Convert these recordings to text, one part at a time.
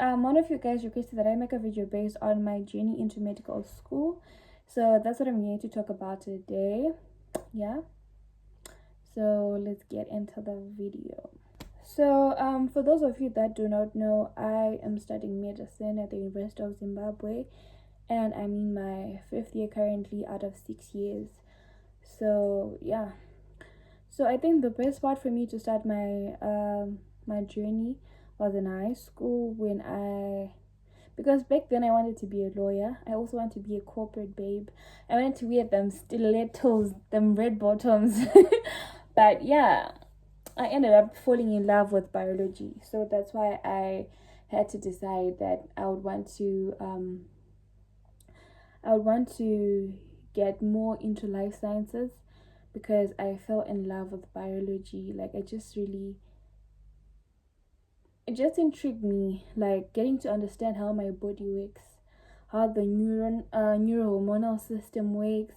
One of you guys requested that I make a video based on my journey into medical school, so that's what I'm here to talk about today. Yeah, so let's get into the video. So for those of you that do not know, I am studying medicine at the University of Zimbabwe, and I'm in my 5th year currently out of 6 years. So yeah, so I think the best part for me to start my journey was in high school, because back then I wanted to be a lawyer. I also wanted to be a corporate babe. I wanted to wear them stilettos, them red bottoms. But yeah, I ended up falling in love with biology. So that's why I had to decide that I would want to get more into life sciences, because I fell in love with biology. Like it just intrigued me, like getting to understand how my body works, how the neurohormonal system works,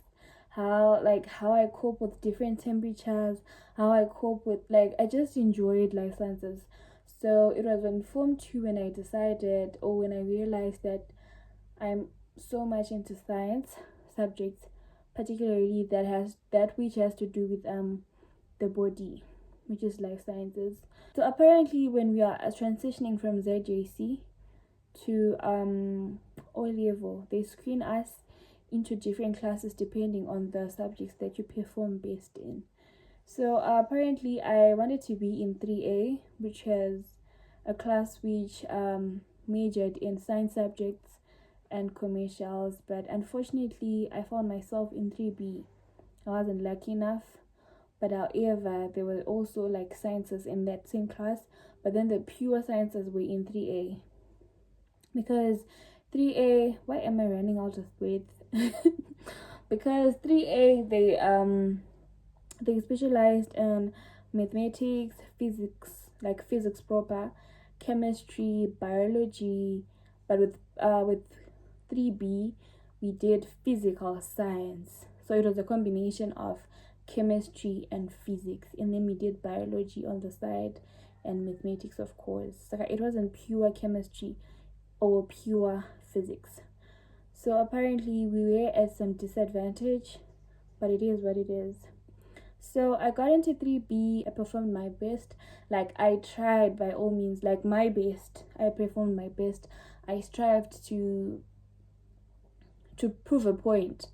how I cope with different temperatures, how I cope with, like, I just enjoyed life sciences. So it was in Form 2 when I decided, or when I realized that I'm so much into science subjects, particularly that which has to do with the body, which is life sciences. So apparently, when we are transitioning from ZJC to O level, they screen us into different classes depending on the subjects that you perform best in. So apparently, I wanted to be in 3A, which has a class which majored in science subjects and commercials, but unfortunately, I found myself in 3B. I wasn't lucky enough. But however, there were also like sciences in that same class, but then the pure sciences were in 3A. Because 3A, why am I running out of words? Because 3A, they specialized in mathematics, physics, like physics proper, chemistry, biology, but with 3B, we did physical science. So it was a combination of chemistry and physics, and then we did biology on the side and mathematics, of course. So it wasn't pure chemistry or pure physics. So apparently we were at some disadvantage, but it is what it is. So I got into 3B. I performed my best. Like, I tried by all means, like my best. I performed my best. I strived to prove a point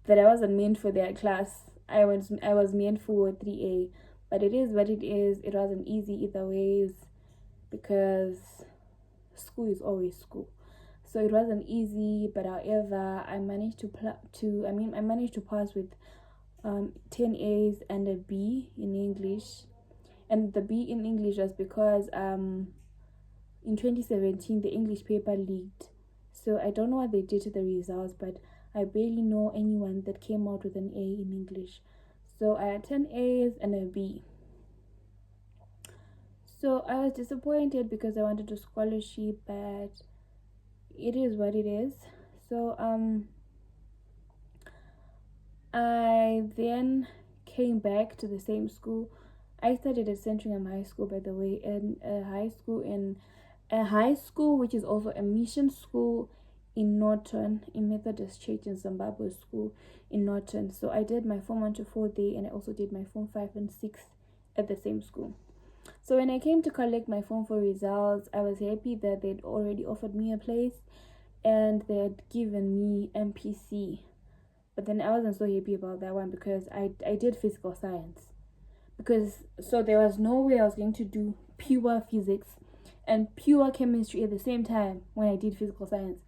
that I wasn't meant for their class. I was meant for 3A. But it is what it is. It wasn't easy either ways, because school is always school. So it wasn't easy, but however, I managed I managed to pass with 10 A's and a B in English. And the B in English was because in 2017 the English paper leaked. So I don't know what they did to the results, but I barely know anyone that came out with an A in English. So I had 10 A's and a B. So I was disappointed because I wanted a scholarship, but it is what it is. So I then came back to the same school. I studied at Centringham High School, by the way, in a high school which is also a mission school in Norton, in Methodist Church in Zimbabwe school in Norton. So I did my Form 1 to 4 there, and I also did my Form 5 and 6 at the same school. So when I came to collect my Form 4 results, I was happy that they'd already offered me a place and they had given me MPC. But then I wasn't so happy about that one, because I did physical science. So there was no way I was going to do pure physics and pure chemistry at the same time when I did physical science.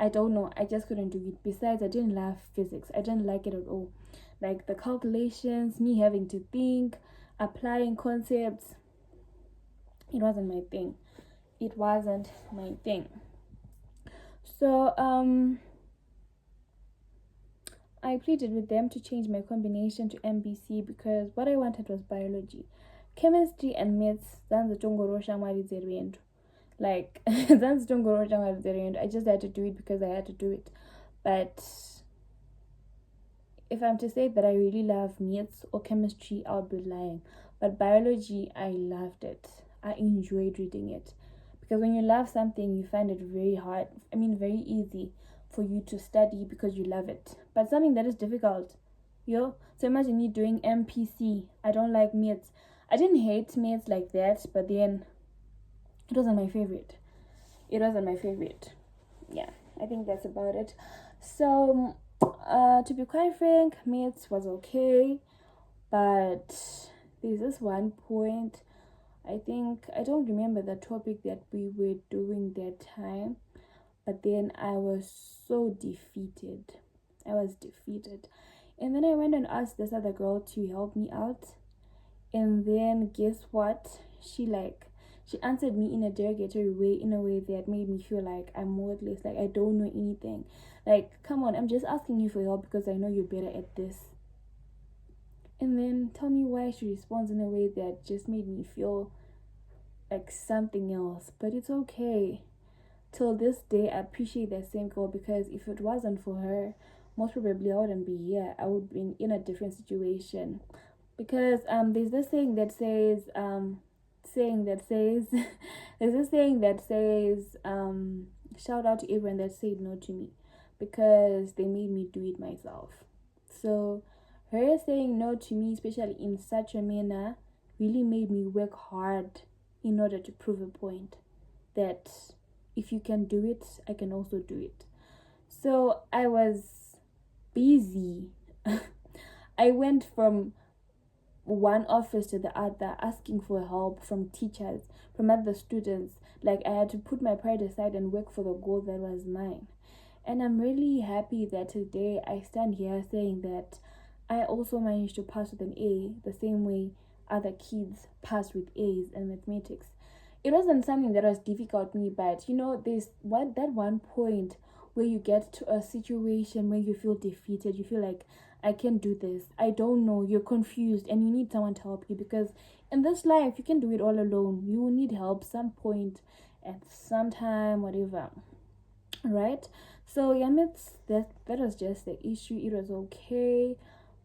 I don't know, I just couldn't do it. Besides, I didn't love physics. I didn't like it at all. Like the calculations, me having to think, applying concepts, it wasn't my thing. It wasn't my thing. So I pleaded with them to change my combination to MBC, because what I wanted was biology. Chemistry and maths, like, I just had to do it because I had to do it. But if I'm to say that I really love maths or chemistry, I would be lying. But biology, I loved it. I enjoyed reading it, Because when you love something, you find it very hard, very easy for you to study because you love it. But something that is difficult, so imagine me doing MPC. I don't like maths. I didn't hate maths like that, but then it wasn't my favorite. Yeah, I think that's about it. So to be quite frank, maths was okay, but there's this one point. I don't remember the topic that we were doing that time, but then I was so defeated. And then I went and asked this other girl to help me out. And then guess what? She answered me in a derogatory way, in a way that made me feel like I'm worthless, like I don't know anything. Like, come on, I'm just asking you for help because I know you're better at this. And then tell me why she responds in a way that just made me feel like something else. But it's okay. Till this day, I appreciate that same girl, because if it wasn't for her, most probably I wouldn't be here. I would be in a different situation. Because there's this saying that says there's this saying that says shout out to everyone that said no to me, because they made me do it myself. So her saying no to me, especially in such a manner, really made me work hard in order to prove a point that if you can do it, I can also do it. So I was busy. I went from one office to the other asking for help from teachers, from other students. Like, I had to put my pride aside and work for the goal that was mine. And I'm really happy that today I stand here saying that I also managed to pass with an A, the same way other kids pass with A's in mathematics. It wasn't something that was difficult to me, but there's that one point where you get to a situation where you feel defeated. You feel like, I can't do this, I don't know, you're confused, and you need someone to help you, because in this life you can do it all alone. You will need help some point, at some time, whatever, right? So yeah, that was just the issue. It was okay,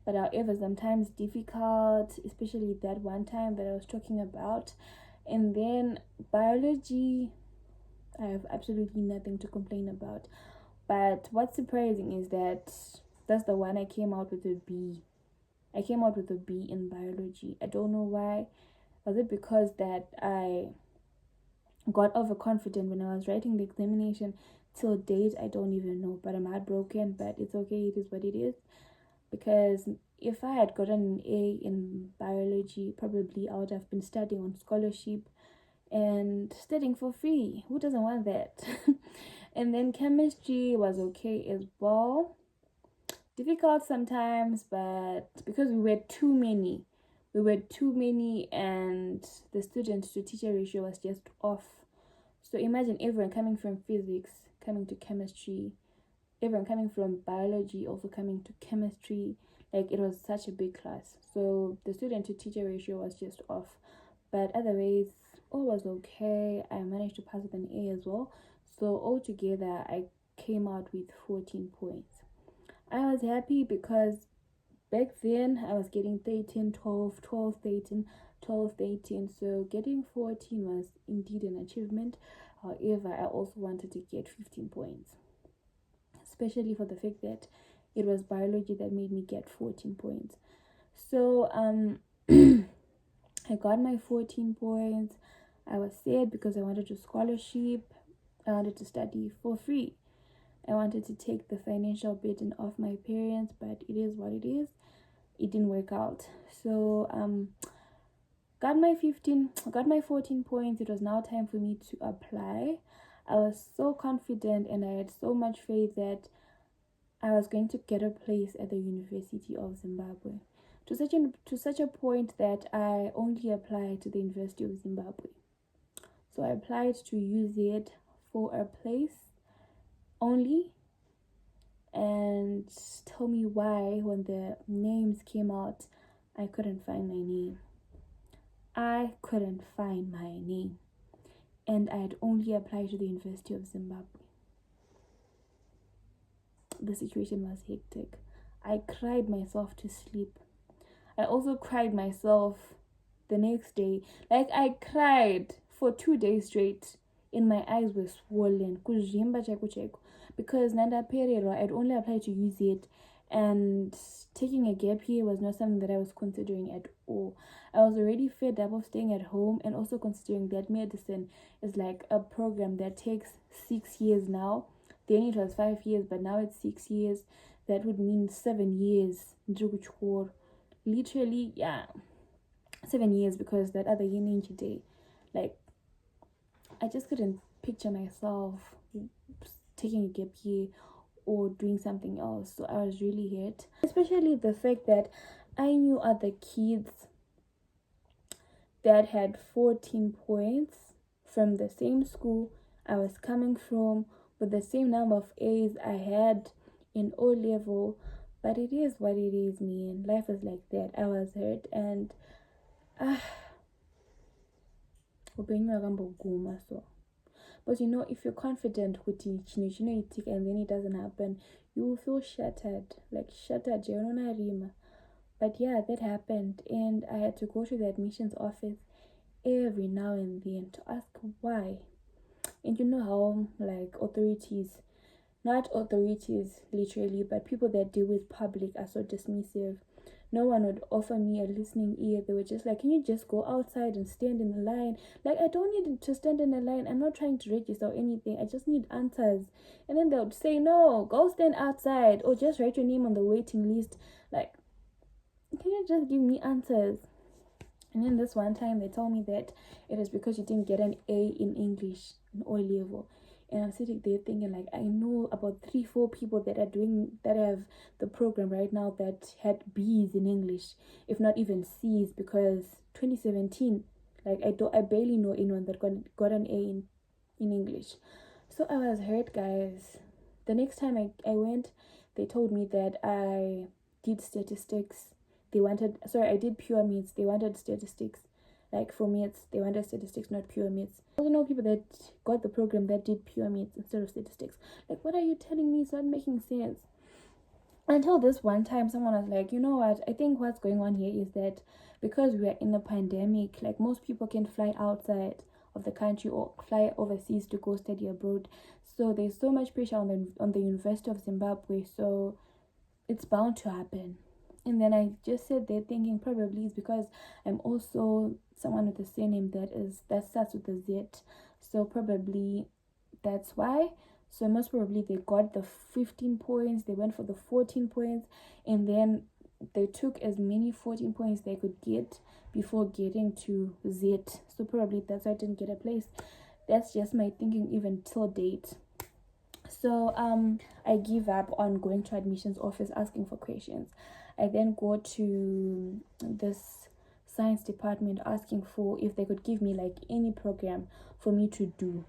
but however sometimes difficult, especially that one time that I was talking about. And then biology, I have absolutely nothing to complain about. But what's surprising is that that's the one I came out with a B. I came out with a B in biology. I don't know why. Was it because that I got overconfident when I was writing the examination? Till date, I don't even know. But I'm heartbroken. But it's okay. It is what it is. Because if I had gotten an A in biology, probably I would have been studying on scholarship and studying for free. Who doesn't want that? And then chemistry was okay as well. Difficult sometimes, but because we were too many, and the student to teacher ratio was just off. So imagine everyone coming from physics coming to chemistry, everyone coming from biology also coming to chemistry. Like, it was such a big class, so the student to teacher ratio was just off. But otherwise, all was okay. I managed to pass with an A as well. So altogether, I came out with 14 points. I was happy because back then I was getting 13, 12, 12, 13, 12, 13. So getting 14 was indeed an achievement. However, I also wanted to get 15 points, especially for the fact that it was biology that made me get 14 points. So I got my 14 points. I was sad because I wanted a scholarship. I wanted to study for free. I wanted to take the financial burden off my parents, but it is what it is. It didn't work out. So got my 14 points. It was now time for me to apply. I was so confident and I had so much faith that I was going to get a place at the University of Zimbabwe. To such a point that I only applied to the University of Zimbabwe. So I applied to UZ for a place only, and tell me why when the names came out, I couldn't find my name. And I had only applied to the University of Zimbabwe. The situation was hectic. I cried myself to sleep. I also cried myself the next day. Like, I cried for 2 days straight and my eyes were swollen because nanda period I'd only applied to use it, and taking a gap year was not something that I was considering at all. I was already fed up of staying at home, and also considering that medicine is like a program that takes 6 years now. Then it was 5 years, but now it's 6 years. That would mean 7 years. Literally, yeah, 7 years, because that other year today, like, I just couldn't picture myself taking a gap year or doing something else. So I was really hurt, especially the fact that I knew other kids that had 14 points from the same school I was coming from, with the same number of A's I had in O level. But it is what it is, man. Life is like that. I was hurt, and so. But if you're confident with it, and then it doesn't happen, you will feel shattered, like shattered. But yeah, that happened, and I had to go to the admissions office every now and then to ask why. And you know how, like, authorities, not authorities literally, but people that deal with public are so dismissive. No one would offer me a listening ear. They were just like, can you just go outside and stand in a line? Like, I don't need to stand in a line. I'm not trying to register or anything. I just need answers. And then they would say, no, go stand outside, or just write your name on the waiting list. Like, can you just give me answers? And then this one time they told me that it is because you didn't get an A in English in O level. And I'm sitting there thinking, like, I know about 3-4 people that have the program right now that had B's in English, if not even C's, because 2017, like, I barely know anyone that got an A in English. So I was hurt, guys. The next time I went, they told me that I did statistics. I did pure maths. They wanted statistics. Like, for maths, they wanted statistics, not pure maths. I also know people that got the program that did pure maths instead of statistics. Like, what are you telling me? It's not making sense. Until this one time, someone was like, you know what? I think what's going on here is that because we are in a pandemic, like, most people can fly outside of the country or fly overseas to go study abroad. So there's so much pressure on the University of Zimbabwe. So it's bound to happen. And then I just sat there thinking, probably it's because I'm also someone with a surname that starts with a Z. So probably that's why. So most probably they got the 15 points, they went for the 14 points, and then they took as many 14 points they could get before getting to Z. So probably that's why I didn't get a place. That's just my thinking even till date. So I give up on going to admissions office asking for questions. I then go to this science department asking for if they could give me like any program for me to do,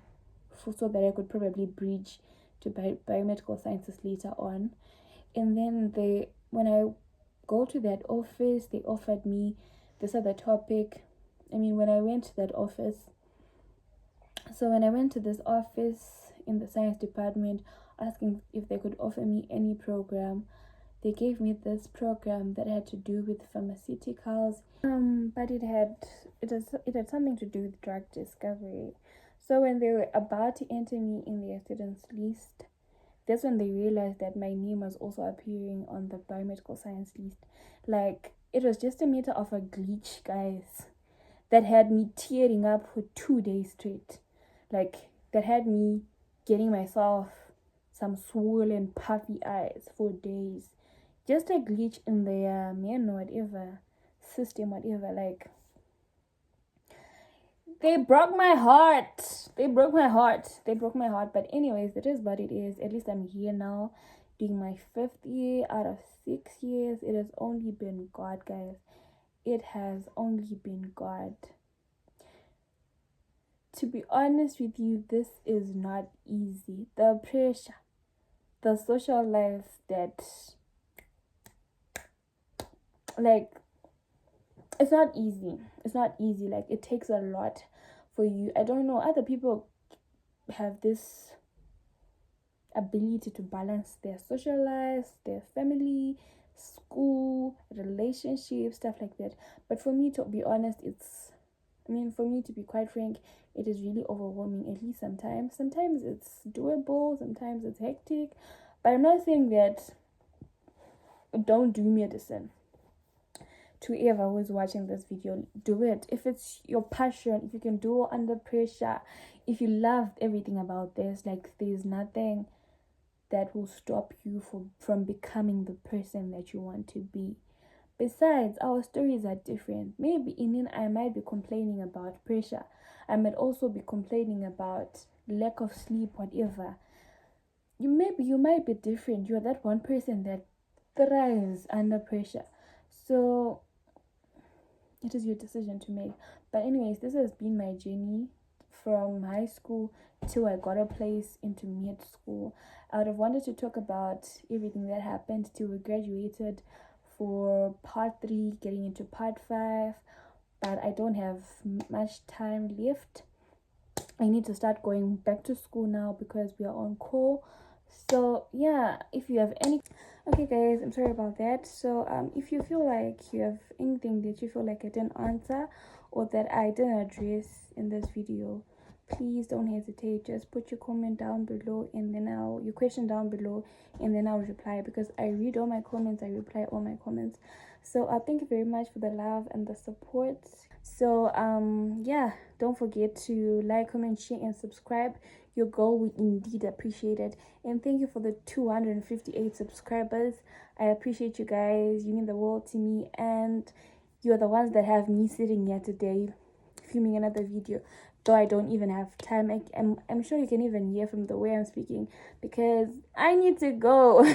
so that I could probably bridge to biomedical sciences later on. And then when I go to that office, they offered me this other topic. When I went to that office, when I went to this office in the science department asking if they could offer me any program, they gave me this program that had to do with pharmaceuticals, but it had something to do with drug discovery. So when they were about to enter me in their students list, that's when they realized that my name was also appearing on the biomedical science list. Like, it was just a matter of a glitch, guys, that had me tearing up for 2 days straight. Like, that had me getting myself some swollen puffy eyes for days. Just a glitch in their whatever system, whatever. Like, they broke my heart. But anyways, it is what it is. At least I'm here now, doing my 5th year out of 6 years. It has only been God, guys. It has only been God. To be honest with you, this is not easy. The pressure, the social life that, like, it's not easy. Like, it takes a lot for you. I don't know, other people have this ability to balance their social lives, their family, school, relationships, stuff like that. But for me, to be honest, for me to be quite frank, it is really overwhelming, at least sometimes. Sometimes it's doable, sometimes it's hectic, but I'm not saying that don't do medicine. To whoever who is watching this video, do it. If it's your passion, if you can do it under pressure, if you love everything about this, like there's nothing that will stop you from becoming the person that you want to be. Besides, our stories are different. Maybe in I might be complaining about pressure. I might also be complaining about lack of sleep, whatever. You might be different. You're that one person that thrives under pressure. So it is your decision to make. But anyways, this has been my journey from high school till I got a place into med school. I would have wanted to talk about everything that happened till we graduated for part 3, getting into part 5, but I don't have much time left. I need to start going back to school now because we are on call. So yeah, if you have any, okay guys, I'm sorry about that. So if you feel like you have anything that you feel like I didn't answer or that I didn't address in this video, please don't hesitate. Just put your comment down below, and then your question down below, and then I'll reply, because I read all my comments, I reply all my comments. So thank you very much for the love and the support. So yeah, don't forget to like, comment, share, and subscribe. Your goal we indeed appreciate it. And thank you for the 258 subscribers. I appreciate you guys. You mean the world to me, and you're the ones that have me sitting here today filming another video, though I don't even have time. I'm sure you can even hear from the way I'm speaking, because I need to go.